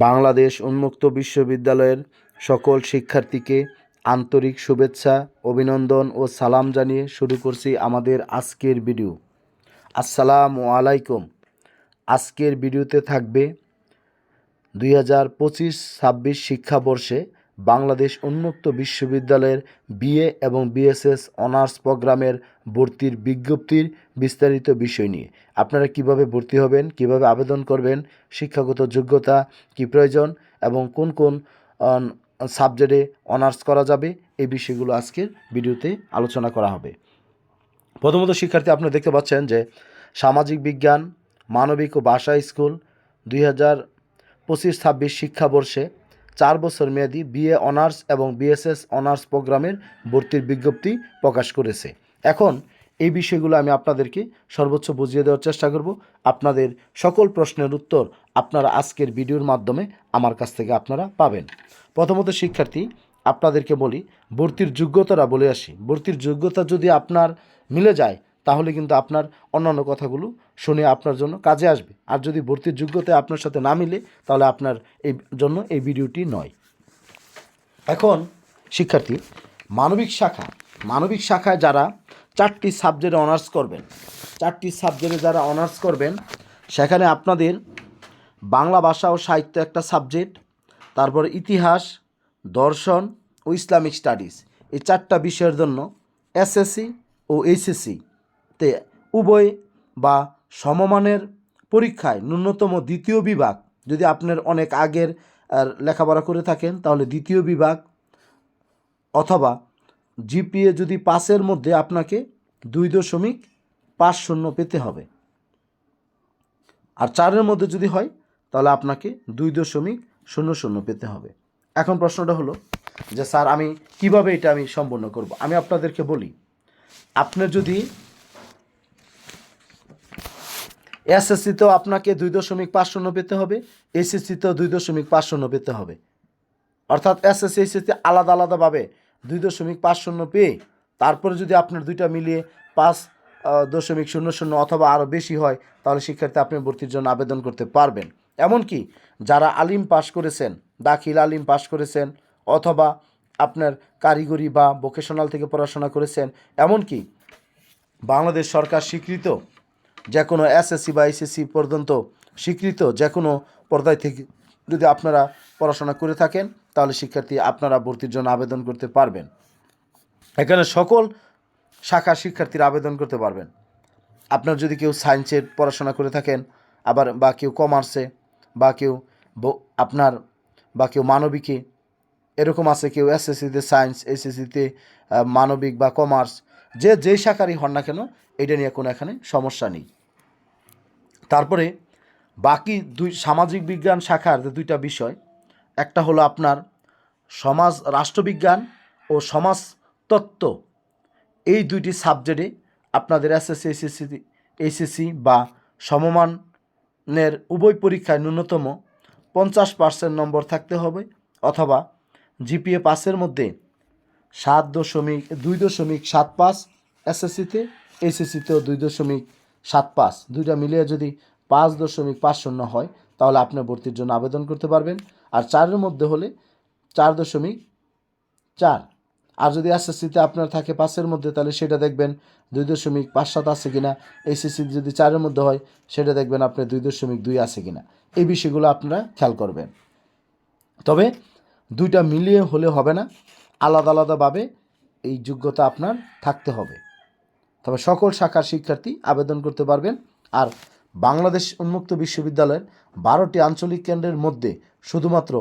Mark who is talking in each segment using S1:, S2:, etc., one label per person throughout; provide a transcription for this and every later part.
S1: বাংলাদেশ উন্মুক্ত বিশ্ববিদ্যালয়ের সকল শিক্ষার্থীকে আন্তরিক শুভেচ্ছা, অভিনন্দন ও সালাম জানিয়ে শুরু করছি আমাদের আজকের ভিডিও। আসসালামু আলাইকুম। আজকের ভিডিওতে থাকবে 2025-26 শিক্ষাবর্ষে বাংলাদেশ উন্মুক্ত বিশ্ববিদ্যালয়ের বিএ এবং বিএসএস অনার্স প্রোগ্রামের ভর্তির বিজ্ঞপ্তির বিস্তারিত বিষয় নিয়ে। আপনারা কিভাবে ভর্তি হবেন, কিভাবে আবেদন করবেন, শিক্ষাগত যোগ্যতা কী প্রয়োজন এবং কোন কোন সাবজেক্টে অনার্স করা যাবে, এই বিষয়গুলো আজকের ভিডিওতে আলোচনা করা হবে। প্রথমত শিক্ষার্থী, আপনারা দেখতে পাচ্ছেন যে সামাজিক বিজ্ঞান, মানবিক ও ভাষা স্কুল 2025-26 শিক্ষাবর্ষে 4 বছর মেয়াদী বিএ অনার্স এবং বিএসএস অনার্স প্রোগ্রামের ভর্তির বিজ্ঞপ্তি প্রকাশ করেছে। এখন এই বিষয়গুলো আমি আপনাদেরকে সর্বোচ্চ বুঝিয়ে দেওয়ার চেষ্টা করব। আপনাদের সকল প্রশ্নের উত্তর আপনারা আজকের ভিডিওর মাধ্যমে আমার কাছ থেকে আপনারা পাবেন। প্রথমত শিক্ষার্থী, আপনাদেরকে বলি ভর্তির যোগ্যতাটা বলে আসি। ভর্তির যোগ্যতা যদি আপনার মিলে যায় তাহলে কিন্তু আপনার অন্যান্য কথাগুলো শুনে আপনার জন্য কাজে আসবে। আর যদি ভর্তির যোগ্যতা আপনার সাথে না মিলে তাহলে আপনার এই জন্য এই ভিডিওটি নয়। এখন শিক্ষার্থী, মানবিক শাখায় যারা 4টি সাবজেক্টে অনার্স করবেন, 4টি সাবজেক্টে যারা অনার্স করবেন সেখানে আপনাদের বাংলা ভাষা ও সাহিত্য একটা সাবজেক্ট, তারপর ইতিহাস, দর্শন ও ইসলামিক স্টাডিজ, এই 4টা বিষয়ের জন্য এসএসসি ও এইচএসসিতে উভয় বা সমমানের পরীক্ষায় ন্যূনতম 2য় বিভাগ, যদি আপনার অনেক আগের লেখাপড়া করে থাকেন তাহলে 2য় বিভাগ, অথবা জিপিএ যদি 5-এর মধ্যে আপনাকে 2.50 পেতে হবে। আর 4-এর মধ্যে যদি হয় তাহলে আপনাকে 2.00 পেতে হবে। এখন প্রশ্নটা হলো যে স্যার আমি কিভাবে এটা সম্পন্ন করব। আমি আপনাদেরকে বলি, আপনার যদি এসএসসিতেও আপনাকে 2.50 পেতে হবে, এইচএসসিতেও 2.50 পেতে হবে। অর্থাৎ এসএসসি এইচএসসি আলাদা আলাদাভাবে 2.50 পেয়ে তারপরে যদি আপনার দুইটা মিলিয়ে 5.00 অথবা আরও বেশি হয় তাহলে শিক্ষার্থী আপনি ভর্তির জন্য আবেদন করতে পারবেন। এমনকি যারা আলিম পাস করেছেন, দাখিল আলিম পাস করেছেন, অথবা আপনার কারিগরি বা ভোকেশনাল থেকে পড়াশোনা করেছেন, এমনকি বাংলাদেশ সরকার স্বীকৃত যে কোনো এসএসসি বা এইচএসসি পর্যন্ত স্বীকৃত যে কোনো পর্যায় থেকে যদি আপনারা পড়াশোনা করে থাকেন তাহলে শিক্ষার্থী আপনারা ভর্তির জন্য আবেদন করতে পারবেন। এখানে সকল শাখার শিক্ষার্থীরা আবেদন করতে পারবেন। আপনার যদি কেউ সায়েন্সের পড়াশোনা করে থাকেন, আবার বা কেউ কমার্সে, বা কেউ কেউ মানবিকে, এরকম আছে, কেউ এসএসসিতে সায়েন্স, এইচএসসিতে মানবিক বা কমার্স, যেই শাখারই হন না কেন এটা নিয়ে কোনো এখানে সমস্যা নেই। তারপরে বাকি সামাজিক বিজ্ঞান শাখার যে 2টা বিষয়, একটা হলো আপনার রাষ্ট্রবিজ্ঞান ও সমাজতত্ত্ব, এই 2টি সাবজেক্টে আপনাদের এসএসসি এইচএসসি বা সমমানের উভয় পরীক্ষায় ন্যূনতম 50% নম্বর থাকতে হবে, অথবা জিপিএ 5-এর মধ্যে 2.75 এসএসসিতে, এইচএসসিতেও 2.75, দুইটা মিলিয়ে যদি 5.50 হয় তাহলে আপনি ভর্তির জন্য আবেদন করতে পারবেন। আর 4-এর মধ্যে হলে 4.4, আর যদি এসএসসিতে আপনার থাকে 5-এর মধ্যে তাহলে সেটা দেখবেন 2.57 আছে কিনা, এইচএসসি যদি 4-এর মধ্যে হয় সেটা দেখবেন আপনার 2.2 আছে কিনা। এই বিষয়গুলো আপনারা খেয়াল করবেন। তবে 2টা মিলিয়ে হলে হবে না, আলাদা আলাদাভাবে এই যোগ্যতা আপনার থাকতে হবে। তবে সকল শাখার শিক্ষার্থী আবেদন করতে পারবেন। আর বাংলাদেশ উন্মুক্ত বিশ্ববিদ্যালয়ের 12টি আঞ্চলিক কেন্দ্রের মধ্যে শুধুমাত্র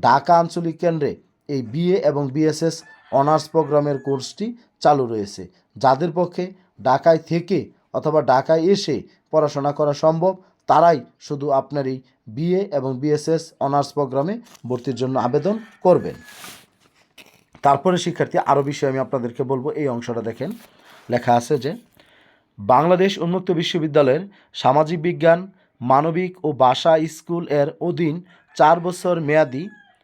S1: ঢাকা আঞ্চলিক কেন্দ্রে এই বিএ এবং বিএসএস অনার্স প্রোগ্রামের কোর্সটি চালু রয়েছে। যাদের পক্ষে ঢাকায় থেকে অথবা ঢাকায় এসে পড়াশোনা করা সম্ভব তারাই শুধু আপনার এই বিএ এবং বিএসএস অনার্স প্রোগ্রামে ভর্তির জন্য আবেদন করবেন। তারপরে শিক্ষার্থী আরও বিষয় আমি আপনাদেরকে বলবো। এই অংশটা দেখেন, লেখা আছে যে বাংলাদেশ উন্মুক্ত বিশ্ববিদ্যালয়ের সামাজিক বিজ্ঞান, মানবিক ও ভাষা স্কুল এর অধীন 4 বছর মেয়াদী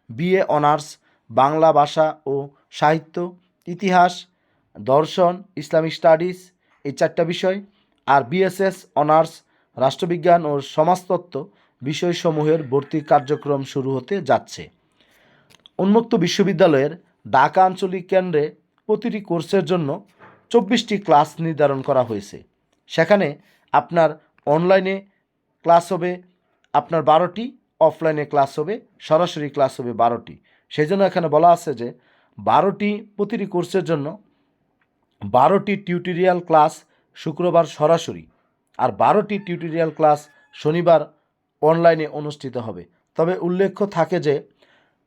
S1: বিএ অনার্স বাংলা ভাষা ও সাহিত্য, ইতিহাস, দর্শন, ইসলামিক স্টাডিজ, এই 4টা বিষয়, আর বিএসএস অনার্স রাষ্ট্রবিজ্ঞান ও সমাজতত্ত্ব বিষয়সমূহের ভর্তি কার্যক্রম শুরু হতে যাচ্ছে। উন্মুক্ত বিশ্ববিদ্যালয়ের ঢাকা আঞ্চলিক কেন্দ্রে প্রতিটি কোর্সের জন্য 24টি ক্লাস নির্ধারণ করা হয়েছে। সেখানে আপনার অনলাইনে ক্লাস হবে আপনার 12টি, অফলাইনে ক্লাস হবে, সরাসরি ক্লাস হবে 12টি। সেই জন্য এখানে বলা আছে যে প্রতিটি কোর্সের জন্য 12টি টিউটোরিয়াল ক্লাস শুক্রবার সরাসরি আর 12টি টিউটোরিয়াল ক্লাস শনিবার অনলাইনে অনুষ্ঠিত হবে। তবে উল্লেখ্য থাকে যে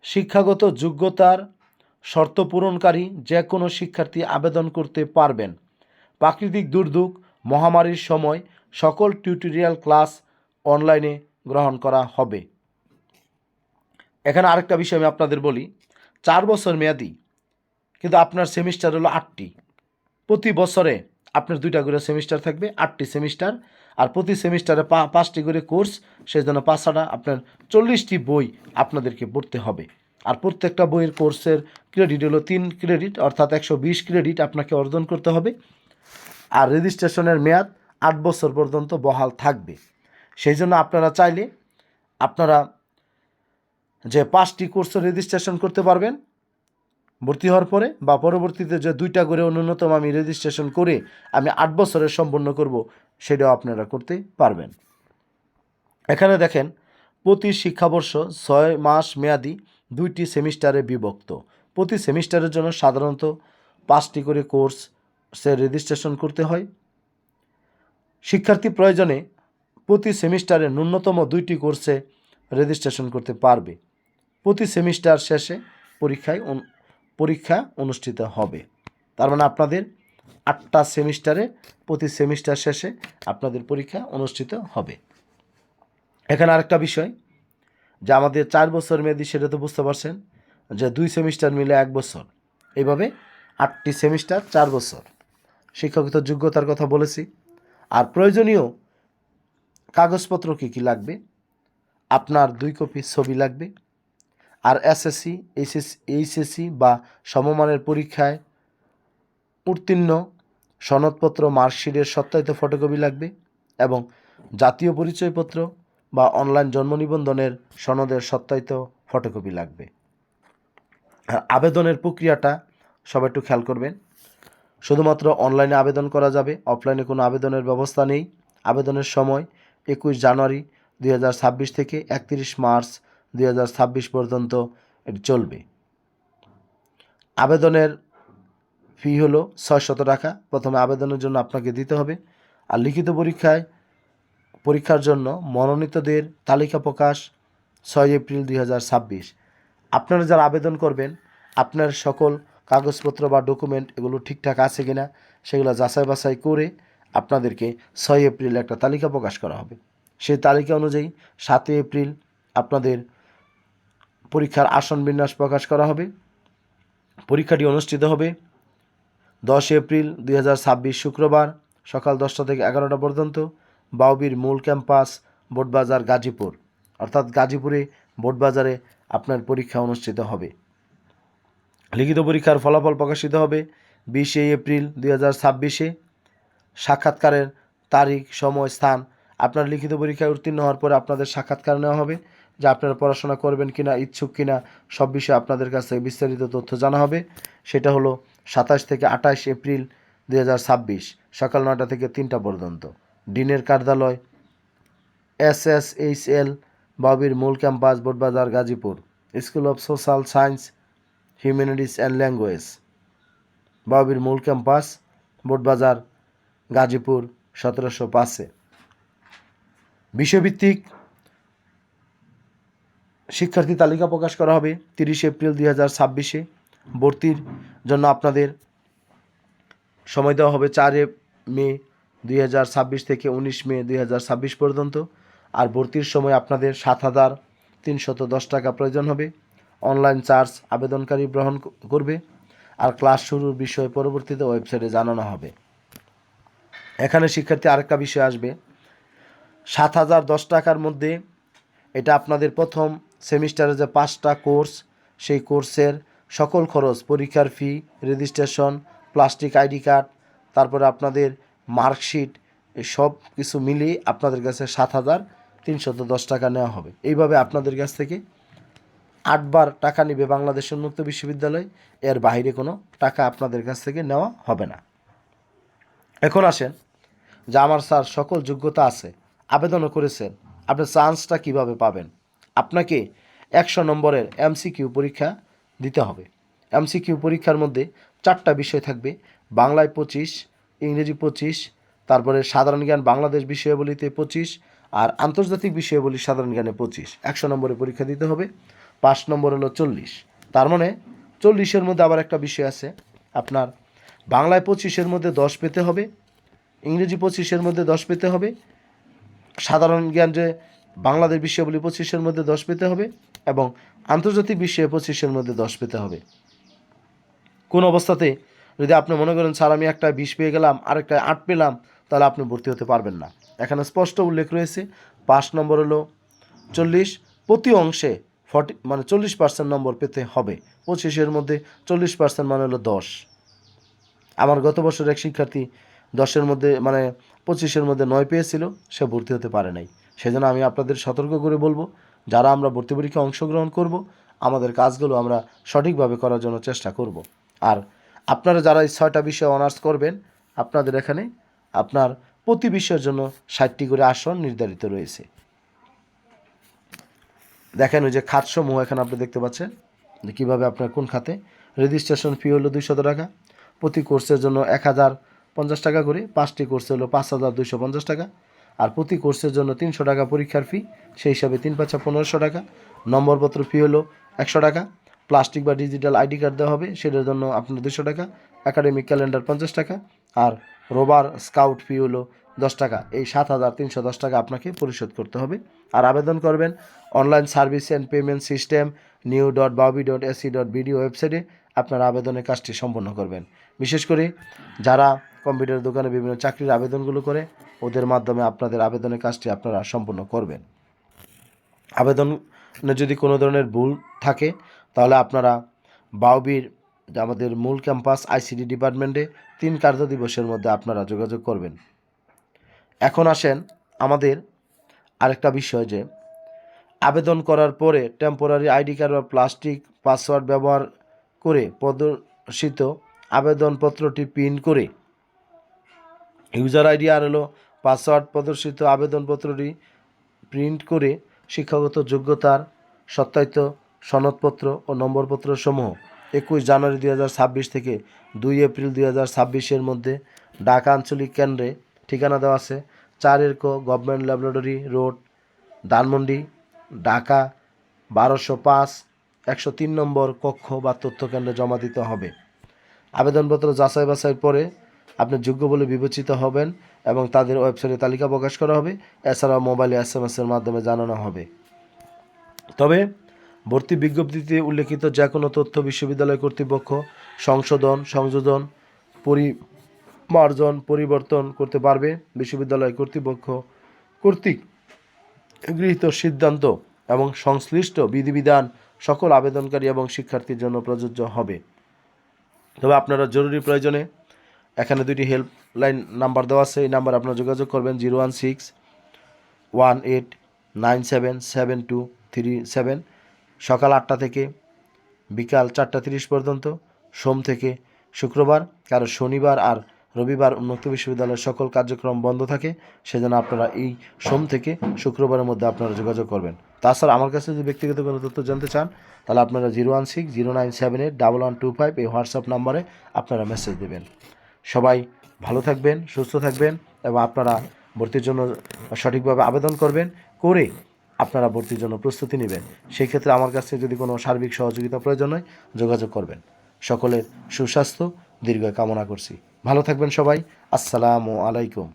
S1: শিক্ষাগত যোগ্যতার শর্ত পূরণকারী যে কোনো শিক্ষার্থী আবেদন করতে পারবেন। প্রাকৃতিক দুর্যোগ মহামারীর সময় সকল টিউটোরিয়াল ক্লাস অনলাইনে গ্রহণ করা হবে। এখানে আরেকটা বিষয় আমি আপনাদের বলি, 4 বছর মেয়াদি, কিন্তু আপনার সেমিস্টার হলো 8টি। প্রতি বছরে আপনার 2টা করে সেমিস্টার থাকবে, 8টি সেমিস্টার, আর প্রতি সেমিস্টারে 5টি করে কোর্স, সেই জন্য 5টা আপনার 40টি বই আপনাদেরকে পড়তে হবে। আর প্রত্যেকটা বইয়ের কোর্সের ক্রেডিট হলো 3 ক্রেডিট, অর্থাৎ 120 ক্রেডিট আপনাকে অর্জন করতে হবে। আর রেজিস্ট্রেশনের মেয়াদ 8 বছর পর্যন্ত বহাল থাকবে। সেই জন্য আপনারা চাইলে আপনারা যে 5টি কোর্সে রেজিস্ট্রেশন করতে পারবেন ভর্তি হওয়ার পরে, বা পরবর্তীতে যে 2টা করে ন্যূনতম আমি রেজিস্ট্রেশন করে আমি 8 বছরের সম্পন্ন করব, সেটাও আপনারা করতে পারবেন। এখানে দেখেন প্রতি শিক্ষাবর্ষ 6 মাস মেয়াদি 2টি সেমিস্টারে বিভক্ত। প্রতি সেমিস্টারের জন্য সাধারণত 5টি করে কোর্সে রেজিস্ট্রেশন করতে হয়। শিক্ষার্থী প্রয়োজনে প্রতি সেমিস্টারে ন্যূনতম 2টি কোর্সে রেজিস্ট্রেশন করতে পারবে। প্রতি সেমিস্টার শেষে পরীক্ষা অনুষ্ঠিত হবে। তার মানে আপনাদের 8টা সেমিস্টারে প্রতি সেমিস্টার শেষে আপনাদের পরীক্ষা অনুষ্ঠিত হবে। এখানে আরেকটা বিষয় যে আমাদের 4 বছর মেয়াদি, সেটা তো বুঝতে পারছেন যে 2 সেমিস্টার মিলে 1 বছর, এইভাবে 8টি সেমিস্টার 4 বছর। শিক্ষাগত যোগ্যতার কথা বলেছি। আর প্রয়োজনীয় কাগজপত্র কী কী লাগবে, আপনার 2 কপি ছবি লাগবে। আর এসএসসি, এইচএসসি বা সমমানের পরীক্ষায় উত্তীর্ণ সনদপত্র, মার্কশিটের সত্যায়িত ফটোকপি লাগবে, এবং জাতীয় পরিচয়পত্র বা অনলাইন জন্ম নিবন্ধনের সনদের সত্যায়িত ফটোকপি লাগবে। আর আবেদনের প্রক্রিয়াটা সবাই একটু খেয়াল করবেন। শুধুমাত্র অনলাইনে আবেদন করা যাবে, অফলাইনে কোনো আবেদনের ব্যবস্থা নেই। আবেদনের সময় 21 জানুয়ারি 2026 থেকে 31 মার্চ 2026 পর্যন্ত এটি চলবে। আবেদনের ফি হলো 600 টাকা। প্রথমে আবেদনের জন্য আপনাকে দিতে হবে। আর লিখিত পরীক্ষার জন্য মনোনীতদের তালিকা প্রকাশ 6 এপ্রিল 2026। আপনারা যারা আবেদন করবেন, আপনার সকল কাগজপত্র বা ডকুমেন্ট এগুলো ঠিকঠাক আছে কিনা সেগুলো যাচাই বাছাই করে আপনাদেরকে 6 এপ্রিল একটা তালিকা প্রকাশ করা হবে। সেই তালিকা অনুযায়ী 7 এপ্রিল আপনাদের পরীক্ষার আসন বিন্যাস প্রকাশ করা হবে। পরীক্ষাটি অনুষ্ঠিত হবে 10 এপ্রিল 2026 শুক্রবার সকাল 10টা থেকে 11টা পর্যন্ত বাউবির মূল ক্যাম্পাস, বোটবাজার, গাজীপুর। অর্থাৎ গাজীপুরে বোটবাজারে আপনার পরীক্ষা অনুষ্ঠিত হবে। লিখিত পরীক্ষার ফলাফল প্রকাশিত হবে 20 এপ্রিল 2026। সাক্ষাৎকারের তারিখ, সময়, স্থান, আপনার লিখিত পরীক্ষায় উত্তীর্ণ হওয়ার পরে আপনাদের সাক্ষাৎকার নেওয়া হবে, যে আপনারা পড়াশোনা করবেন কিনা, ইচ্ছুক কিনা, সব বিষয়ে আপনাদের কাছে বিস্তারিত তথ্য জানা হবে। সেটা হলো 27 থেকে 28 এপ্রিল 2026 সকাল 9টা থেকে 3টা পর্যন্ত। ডিনের কার্যালয়, SSHL, বাউবির মূল campus, Boardbazar, Gazipur. School of social science, humanities and language, বাউবির মূল ক্যাম্পাস, বোটবাজার, গাজীপুর 1705-এ। বিষয়ভিত্তিক শিক্ষার্থী তালিকা প্রকাশ করা হবে 30 এপ্রিল 2026-এ। ভর্তির জন্য আপনাদের সময় দেওয়া হবে 4 মে 2026 থেকে 19 মে 2026 পর্যন্ত। আর ভর্তির সময় আপনাদের 7,310 টাকা প্রয়োজন হবে। অনলাইন চার্জ আবেদনকারী গ্রহণ করবে। আর ক্লাস শুরুর বিষয় পরবর্তীতে ওয়েবসাইটে জানানো হবে। এখানে শিক্ষার্থী আরেকটা বিষয় আসবে, 7,010 টাকার মধ্যে এটা আপনাদের প্রথম সেমিস্টারে যে 5টা কোর্স, সেই কোর্সের সকল খরচ, পরীক্ষার ফি, রেজিস্ট্রেশন, প্লাস্টিক আইডি কার্ড, তারপরে আপনাদের মার্কশিট, সব কিছু মিলিয়ে আপনাদের কাছে 310 টাকা নেওয়া হবে। এইভাবে আপনাদের কাছ থেকে 8 বার টাকা নেবে বাংলাদেশ উন্মুক্ত বিশ্ববিদ্যালয়, এর বাইরে কোনো টাকা আপনাদের কাছ থেকে নেওয়া হবে না। এখন আসেন যে আমার স্যার সকল যোগ্যতা আছে, আবেদনও করেছেন, আপনি চান্সটা কিভাবে পাবেন? আপনাকে 100 নম্বরের এমসিকিউ পরীক্ষা দিতে হবে। এমসিকিউ পরীক্ষার মধ্যে 4টা বিষয় থাকবে, বাংলায় 25, ইংরেজি 25, তারপরে সাধারণ জ্ঞান বাংলাদেশ বিষয়াবলিতে 25, আর আন্তর্জাতিক বিষয়াবলী সাধারণ জ্ঞানে 25। 100 নম্বরের পরীক্ষা দিতে হবে, 5 নম্বর হলো 40। তার মানে 40-এর মধ্যে আবার একটা বিষয় আছে, আপনার বাংলায় 25-এর মধ্যে 10 পেতে হবে, ইংরেজি 25-এর মধ্যে 10 পেতে হবে, সাধারণ জ্ঞান যে বাংলাদেশ বিষয়াবলী 25-এর মধ্যে 10 পেতে হবে, এবং আন্তর্জাতিক বিষয়ে 25-এর মধ্যে 10 পেতে হবে। কোন অবস্থাতে যদি আপনি মনে করেন স্যার আমি একটা 20 পেয়ে গেলাম আরেকটা 8 পেলাম, তাহলে আপনি ভর্তি হতে পারবেন না। এখানে স্পষ্ট উল্লেখ রয়েছে 5 নম্বর হলো 40, প্রতি অংশে 40 মানে 40% নম্বর পেতে হবে। 25-এর মধ্যে 40% মানে হলো 10। আমার গত বছর এক শিক্ষার্থী 10-এর মধ্যে মানে 25-এর মধ্যে 9 পেয়েছিল, সে ভর্তি হতে পারে নাই। সেজন্য আমি আপনাদের সতর্ক করে বলবো, যারা আমরা ভর্তি পরীক্ষায় অংশগ্রহণ করব, আমাদের কাজগুলো আমরা সঠিকভাবে করার জন্য চেষ্টা করব। আর আপনারা যারা এই 6টা বিষয়ে অনার্স করবেন, আপনাদের এখানে আপনার প্রতি বিষয়ের জন্য 60টি করে আসন নির্ধারিত রয়েছে। দেখেন ওই যে খাতসমূহ এখানে আপনি দেখতে পাচ্ছেন যে কীভাবে আপনার কোন খাতে। রেজিস্ট্রেশন ফি হলো 200 টাকা, প্রতি কোর্সের জন্য 1050 টাকা করে, 5টি কোর্সে হলো 5250 টাকা, আর প্রতি কোর্সের জন্য 300 টাকা পরীক্ষার ফি, সেই হিসাবে 3 5 1500 টাকা। নম্বরপত্র ফি হলো 100 টাকা, প্লাস্টিক বা ডিজিটাল আইডি কার্ড দেওয়া হবে, সেটার জন্য আপনার 200 টাকা, একাডেমিক ক্যালেন্ডার 50 টাকা, আর রোবার স্কাউট ফি হলো 10 টাকা। এই 7310 টাকা আপনাকে পরিশোধ করতে হবে। আর আবেদন করবেন online service and payment system new.baobi.ac.bd ওয়েবসাইটে আপনার আবেদনের কাজটি সম্পন্ন করবেন। বিশেষ করে যারা কম্পিউটার দোকানে বিভিন্ন চাকরির আবেদনগুলো করে, ওদের মাধ্যমে আপনাদের আবেদনের কাজটি আপনারা সম্পন্ন করবেন। আবেদনে যদি কোনো ধরনের ভুল থাকে, তাহলে আপনারা বাওবির আমাদের মূল ক্যাম্পাস আইসিটি ডিপার্টমেন্টে 3 কার্য দিবসের মধ্যে আপনারা যোগাযোগ করবেন। এখন আসেন আমাদের আরেকটা বিষয়, যে আবেদন করার পরে টেম্পোরারি আইডি কার্ড বা প্লাস্টিক পাসওয়ার্ড ব্যবহার করে প্রদর্শিত আবেদনপত্রটি প্রিন্ট করে, ইউজার আইডি আর হলো পাসওয়ার্ড প্রদর্শিত আবেদনপত্রটি প্রিন্ট করে শিক্ষাগত যোগ্যতার সত্যায়িত সনদপত্র ও নম্বরপত্র সমূহ 21 জানুয়ারি 2026 থেকে 2 এপ্রিল 2026-এর মধ্যে ঢাকা আঞ্চলিক কেন্দ্রে, ঠিকানা দেওয়া আছে 4 ক government laboratory road, Dhanmondi, Dhaka 1205, 103 নম্বর কক্ষ বা তথ্য কেন্দ্রে জমা দিতে হবে। আবেদনপত্র যাচাই বাছাইয়ের পরে আপনি যোগ্য বলে বিবেচিত হবেন এবং তাদের ওয়েবসাইটে তালিকা প্রকাশ করা হবে। এছাড়াও মোবাইলে SMS-এর মাধ্যমে জানানো হবে। তবে ভর্তি বিজ্ঞপ্তিতে উল্লেখিত যে কোনো তথ্য বিশ্ববিদ্যালয় কর্তৃপক্ষ সংশোধন, সংযোজন, পরিমার্জন, পরিবর্তন করতে পারবে। বিশ্ববিদ্যালয় কর্তৃপক্ষ কর্তৃক গৃহীত সিদ্ধান্ত এবং সংশ্লিষ্ট বিধিবিধান সকল আবেদনকারী এবং শিক্ষার্থীর জন্য প্রযোজ্য হবে। তবে আপনারা জরুরি প্রয়োজনে এখানে 2টি হেল্পলাইন নাম্বার দেওয়া আছে, এই নাম্বার আপনারা যোগাযোগ করবেন 01618977237, সকাল 8টা থেকে বিকাল 4টা 30 পর্যন্ত, সোম থেকে শুক্রবার। কারণ শনিবার আর রবিবার উন্মুক্ত বিশ্ববিদ্যালয়ের সকল কার্যক্রম বন্ধ থাকে, সেজন্য আপনারা এই সোম থেকে শুক্রবারের মধ্যে আপনারা যোগাযোগ করবেন। তাছাড়া আমার কাছে যদি ব্যক্তিগত কোনো তথ্য জানতে চান, তাহলে আপনারা 01609781125 এই হোয়াটসঅ্যাপ নাম্বারে আপনারা মেসেজ দেবেন। সবাই ভালো থাকবেন, সুস্থ থাকবেন এবং আপনারা ভর্তির জন্য সঠিকভাবে আবেদন করবেন, করে আপনারা ভর্তির জন্য প্রস্তুতি নেবেন। সেই ক্ষেত্রে আমার কাছে যদি কোনো সার্বিক সহযোগিতা প্রয়োজন হয়, যোগাযোগ করবেন। সকলের সুস্বাস্থ্য দীর্ঘ কামনা করছি। ভালো থাকবেন সবাই। আসসালামু আলাইকুম।